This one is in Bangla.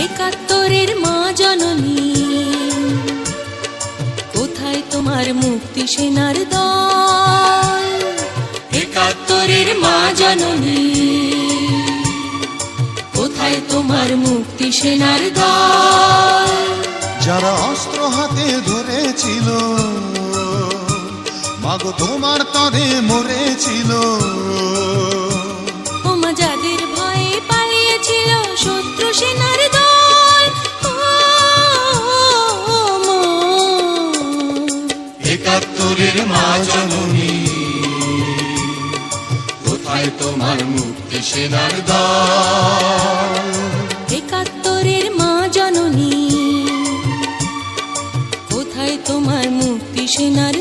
একাত্তরের মা জননী, কোথায় তোমার মুক্তি সেনার দল? একাত্তরের মা জননী, কোথায় তোমার মুক্তি সেনার দল? যারা অস্ত্র হাতে ধরেছিল, মাগো তোমার তরে মরেছিল। ওমা যাদের ভয়ে পালিয়েছিল শত্রু সেনার দল, একাত্তরের মা জননী, কোথায় তোমার মুক্তি সেনার দল? একাত্তরের মা জননী, কোথায় তোমার মুক্তি সেনার